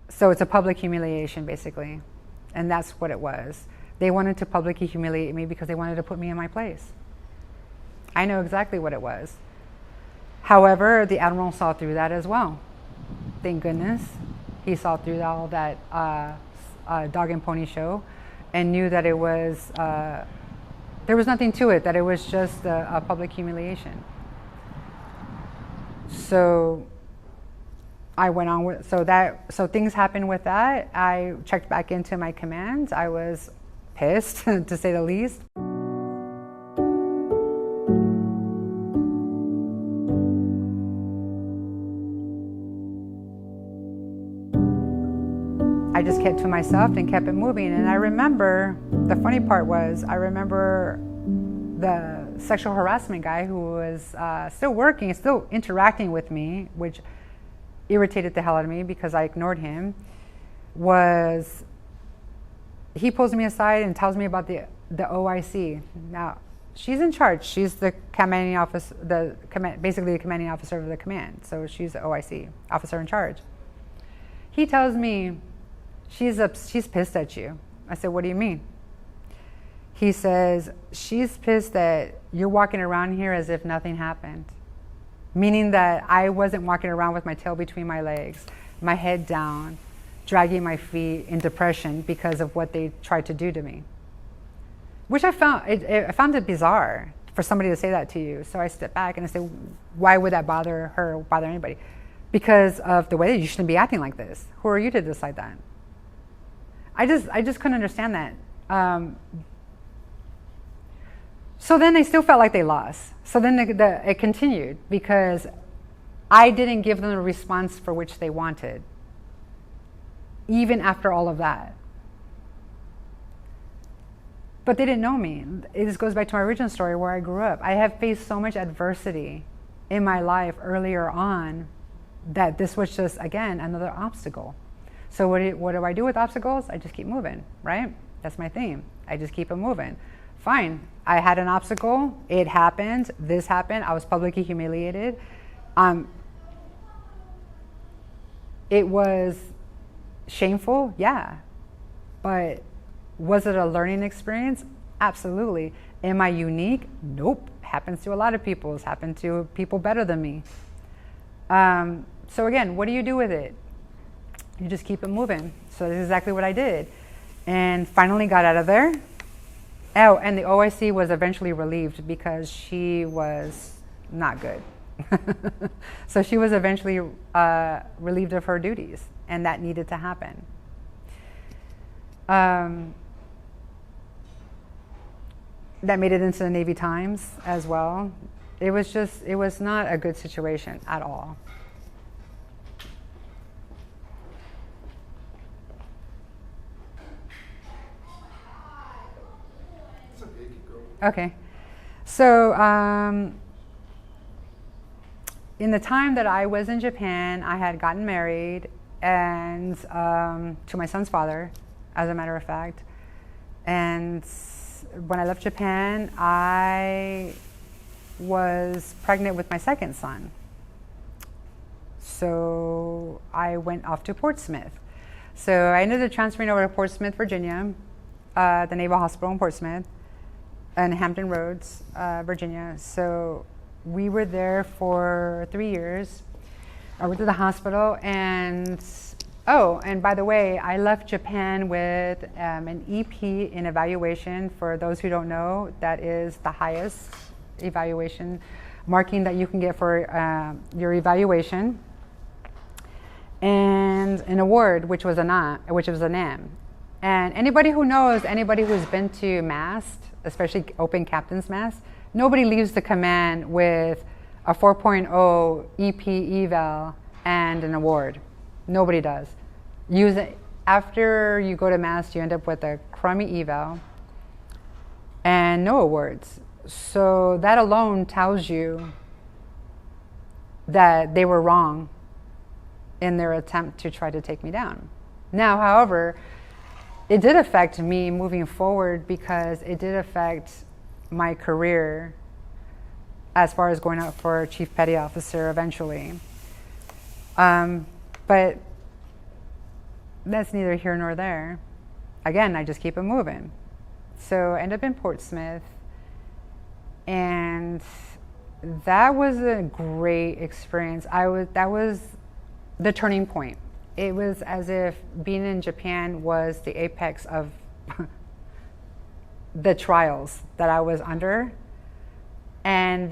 So it's a public humiliation, basically. And that's what it was. They wanted to publicly humiliate me because they wanted to put me in my place. I know exactly what it was. However, the Admiral saw through that as well. Thank goodness. He saw through all that dog and pony show and knew that it was, there was nothing to it, that it was just a public humiliation. So I went on with, so things happened with that. I checked back into my command. I was pissed, to say the least. I just kept to myself and kept it moving. And I remember, the funny part was, I remember the sexual harassment guy who was still working, still interacting with me, which irritated the hell out of me because I ignored him, he pulls me aside and tells me about the OIC. Now, she's in charge. She's the commanding officer, basically the commanding officer of the command. So she's the OIC, officer in charge. He tells me, she's pissed at you. I said, what do you mean? He says, she's pissed that you're walking around here as if nothing happened. Meaning that I wasn't walking around with my tail between my legs, my head down, dragging my feet in depression because of what they tried to do to me. Which I found it bizarre for somebody to say that to you. So I stepped back and I said, why would that bother her or bother anybody? Because of the way that you shouldn't be acting like this. Who are you to decide that? I just couldn't understand that. So then they still felt like they lost. So then it continued because I didn't give them the response for which they wanted, even after all of that. But they didn't know me. This goes back to my original story where I grew up. I have faced so much adversity in my life earlier on that this was just, again, another obstacle. So what do I do with obstacles? I just keep moving, right? That's my theme. I just keep it moving. Fine. I had an obstacle. It happened. This happened. I was publicly humiliated. It was shameful, yeah. But was it a learning experience? Absolutely. Am I unique? Nope. Happens to a lot of people. It's happened to people better than me. So again, what do you do with it? You just keep it moving. So that's exactly what I did. And finally got out of there. Oh, and the OIC was eventually relieved because she was not good. So she was eventually relieved of her duties, and that needed to happen. That made it into the Navy Times as well. It was not a good situation at all. Okay, so in the time that I was in Japan, I had gotten married and to my son's father, as a matter of fact. And when I left Japan, I was pregnant with my second son. So I went off to Portsmouth. So I ended up transferring over to Portsmouth, Virginia, the Naval Hospital in Portsmouth, and Hampton Roads, Virginia. So we were there for 3 years. I went to the hospital, and and by the way, I left Japan with an EP in evaluation. For those who don't know, that is the highest evaluation marking that you can get for your evaluation, and an award, which was an M. And anybody who knows, anybody who's been to Mast, especially open captain's Mast, nobody leaves the command with a 4.0 EP eval and an award. Nobody does. After you go to Mast, you end up with a crummy eval and no awards. So that alone tells you that they were wrong in their attempt to try to take me down. Now, however, it did affect me moving forward because it did affect my career as far as going out for Chief Petty Officer eventually. But that's neither here nor there. Again, I just keep it moving. So I end up in Portsmouth, and that was a great experience. That was the turning point. It was as if being in Japan was the apex of the trials that I was under. And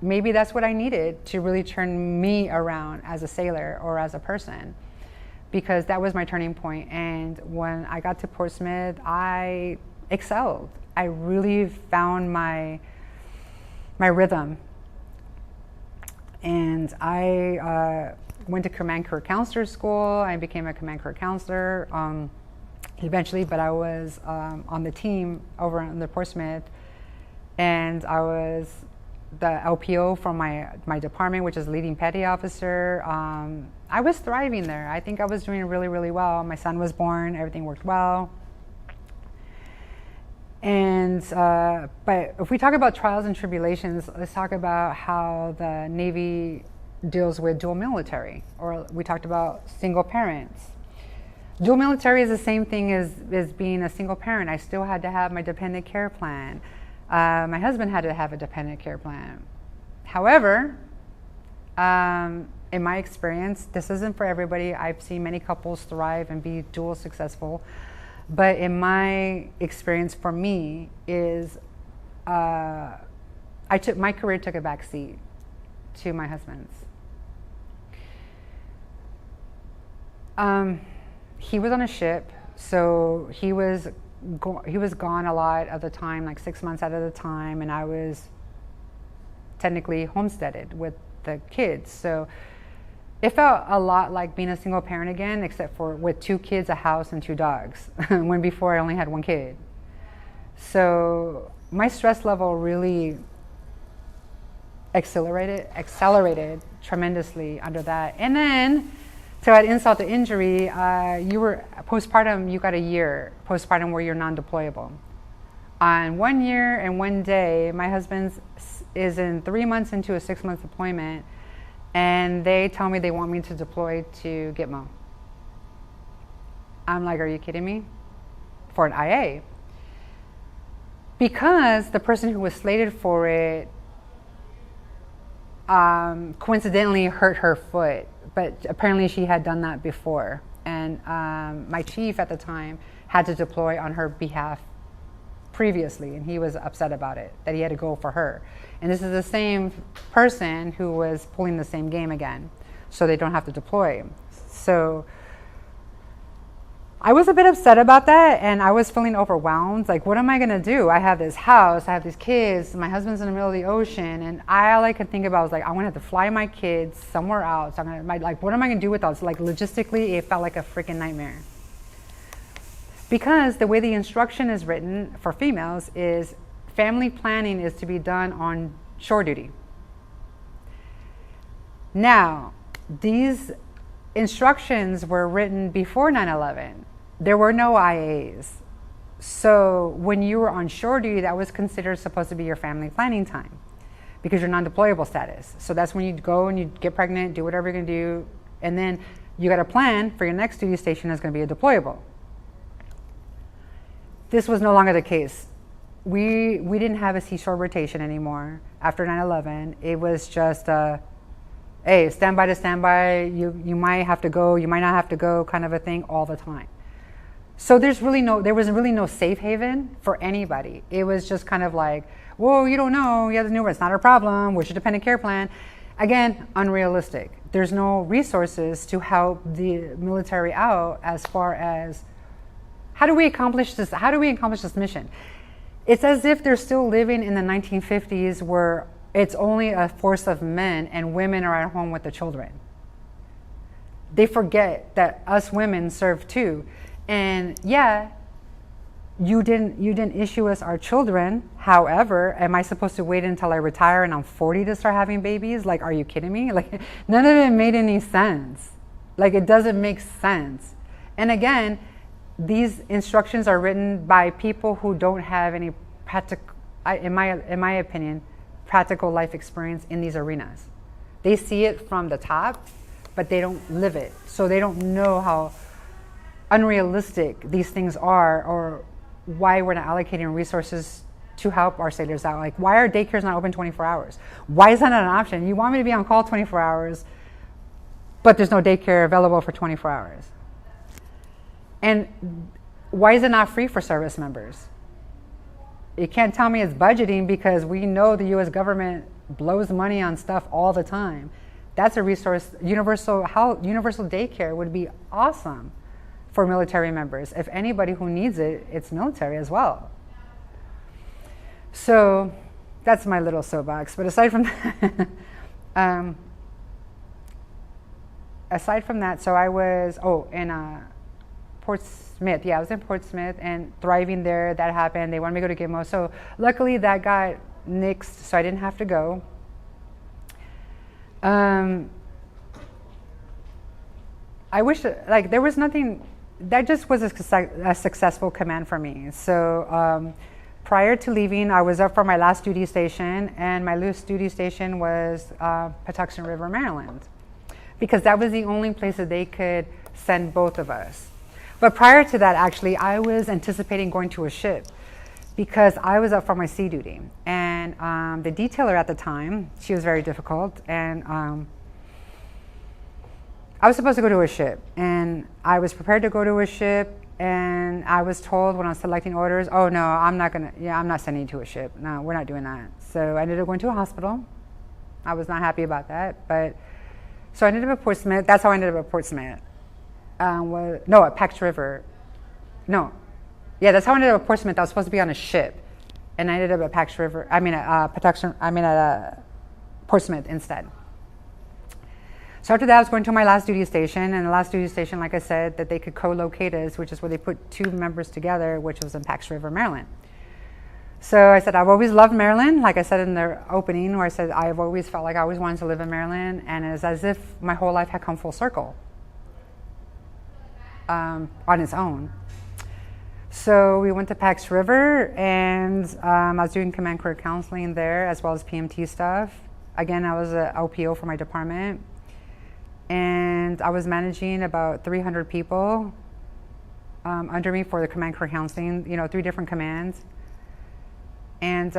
maybe that's what I needed to really turn me around as a sailor or as a person, because that was my turning point. And when I got to Portsmouth, I excelled. I really found my rhythm. And I went to command crew counselor school. I became a command crew counselor eventually, but I was on the team over in the Portsmouth, and I was the LPO from my department, which is leading petty officer. I was thriving there. I think I was doing really, really well. My son was born, everything worked well. And but if we talk about trials and tribulations, let's talk about how the Navy deals with dual military, or we talked about single parents. Dual military is the same thing as being a single parent. I still had to have my dependent care plan. My husband had to have a dependent care plan. However, in my experience, this isn't for everybody. I've seen many couples thrive and be dual successful. But in my experience, for me, is my career took a back seat to my husband's. He was on a ship, so he was gone a lot of the time, like 6 months out of the time, and I was technically homesteaded with the kids. So it felt a lot like being a single parent again, except for with 2 kids, a house, and 2 dogs, when before I only had 1 kid. So my stress level really accelerated tremendously under that. And then, to add insult to injury, you were postpartum, you got a year postpartum where you're non-deployable. On 1 year and 1 day, my husband is in 3 months into a 6-month deployment, and they tell me they want me to deploy to Gitmo. I'm like, are you kidding me? For an IA. Because the person who was slated for it coincidentally hurt her foot, but apparently she had done that before. And my chief at the time had to deploy on her behalf previously, and he was upset about it, that he had to go for her. And this is the same person who was pulling the same game again, so they don't have to deploy. So I was a bit upset about that, and I was feeling overwhelmed. Like, what am I gonna do? I have this house, I have these kids, my husband's in the middle of the ocean, and all I could think about was like, I'm gonna have to fly my kids somewhere else. what am I gonna do with all this? Like, logistically, it felt like a freaking nightmare. Because the way the instruction is written for females is family planning is to be done on shore duty. Now, these instructions were written before 9/11. There were no IAs. So when you were on shore duty, that was considered supposed to be your family planning time because you're non-deployable status. So that's when you go and you get pregnant, do whatever you're gonna do, and then you got a plan for your next duty station that's gonna be a deployable. This was no longer the case. We didn't have a seashore rotation anymore after 9/11. It was just hey, standby to standby, you might have to go, you might not have to go, kind of a thing all the time. So there was really no safe haven for anybody. It was just kind of like, whoa, you don't know, you have to know, it's not our problem, where's your dependent care plan? Again, unrealistic. There's no resources to help the military out as far as how do we accomplish this mission? It's as if they're still living in the 1950s where it's only a force of men and women are at home with the children. They forget that us women serve too. And yeah, you didn't issue us our children. However, am I supposed to wait until I retire and I'm 40 to start having babies? Like, are you kidding me? Like, none of it made any sense. Like, it doesn't make sense. And again, these instructions are written by people who don't have any practical, in my opinion, practical life experience in these arenas. They see it from the top, but they don't live it. So they don't know unrealistic these things are, or why we're not allocating resources to help our sailors out. Like, why are daycares not open 24 hours? Why is that not an option? You want me to be on call 24 hours, but there's no daycare available for 24 hours. And why is it not free for service members? You can't tell me it's budgeting, because we know the US government blows money on stuff all the time. That's a resource. Universal daycare would be awesome for military members. If anybody who needs it, it's military as well. So that's my little soapbox. But aside from that, so I was in Portsmouth. Yeah, I was in Portsmouth and thriving there. That happened. They wanted me to go to Gitmo. So luckily that got nixed, so I didn't have to go. I wish, like, there was nothing, that just was a successful command for me. So prior to leaving, I was up for my last duty station, and my last duty station was Patuxent River, Maryland, because that was the only place that they could send both of us. But prior to that, actually, I was anticipating going to a ship, because I was up for my sea duty. And the detailer at the time, she was very difficult, and I was supposed to go to a ship, and I was prepared to go to a ship, and I was told when I was selecting orders, oh no, I'm not sending you to a ship. No, we're not doing that. So I ended up going to a hospital. I was not happy about that, but so I ended up at Portsmouth. That's how I ended up at Portsmouth. At Pax River. No. Yeah, that's how I ended up at Portsmouth. I was supposed to be on a ship, and I ended up at Pax River. At Portsmouth instead. So after that, I was going to my last duty station, and the last duty station, like I said, that they could co-locate us, which is where they put two members together, which was in Pax River, Maryland. So I said, I've always loved Maryland, like I said in the opening, where I said I've always felt like I always wanted to live in Maryland, and it's as if my whole life had come full circle on its own. So we went to Pax River, and I was doing command career counseling there, as well as PMT stuff. Again, I was an OPO for my department, and I was managing about 300 people under me for the command career counseling, 3 different commands. And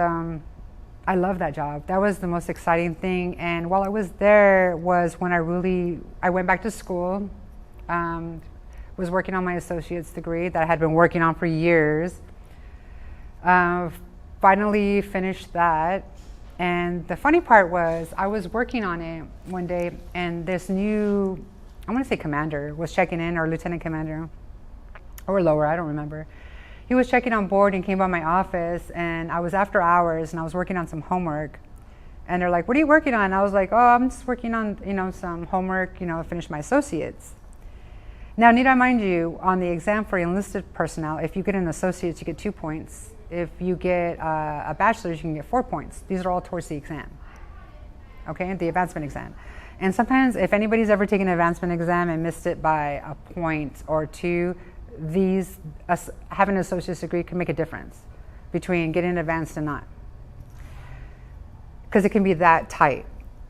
I loved that job. That was the most exciting thing. And while I was there was when I went back to school, was working on my associate's degree that I had been working on for years. Finally finished that. And the funny part was I was working on it one day, and this new, I want to say commander, was checking in, or lieutenant commander, or lower, I don't remember. He was checking on board and came by my office, and I was after hours, and I was working on some homework. And they're like, what are you working on? And I was like, oh, I'm just working on, some homework, finish my associates. Now, need I mind you, on the exam for enlisted personnel, if you get an associate's, you get 2 points. If you get a bachelor's, you can get 4 points. These are all towards the exam, okay, the advancement exam. And sometimes, if anybody's ever taken an advancement exam and missed it by a point or 2, having an associate's degree can make a difference between getting advanced and not, because it can be that tight.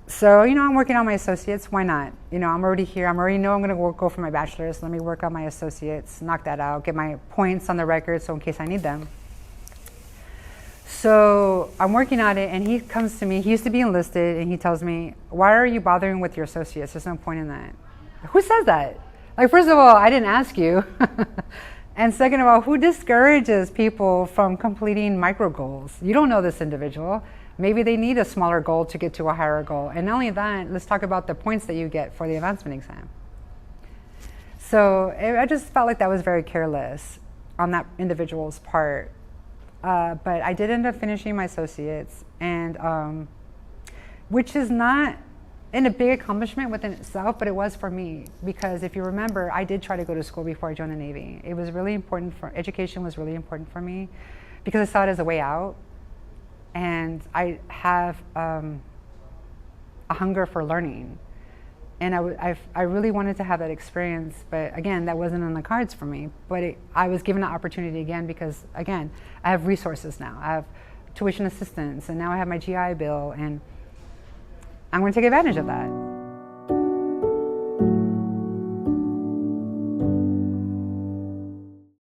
So, I'm working on my associates. Why not? I'm already here. I already know I'm going to go for my bachelor's. Let me work on my associates, knock that out, get my points on the record, so in case I need them. So I'm working on it, and he comes to me. He used to be enlisted, and he tells me, why are you bothering with your associates? There's no point in that. Who says that? Like, first of all, I didn't ask you. And second of all, who discourages people from completing micro goals? You don't know this individual. Maybe they need a smaller goal to get to a higher goal. And not only that, let's talk about the points that you get for the advancement exam. So I just felt like that was very careless on that individual's part. But I did end up finishing my associates, and which is not a big accomplishment within itself, but it was for me, because if you remember, I did try to go to school before I joined the Navy. It was really important education was really important for me, because I saw it as a way out, and I have a hunger for learning, and I really wanted to have that experience, but again, that wasn't on the cards for me. But I was given the opportunity again, because again, I have resources now. I have tuition assistance, and now I have my GI Bill, and I'm going to take advantage of that.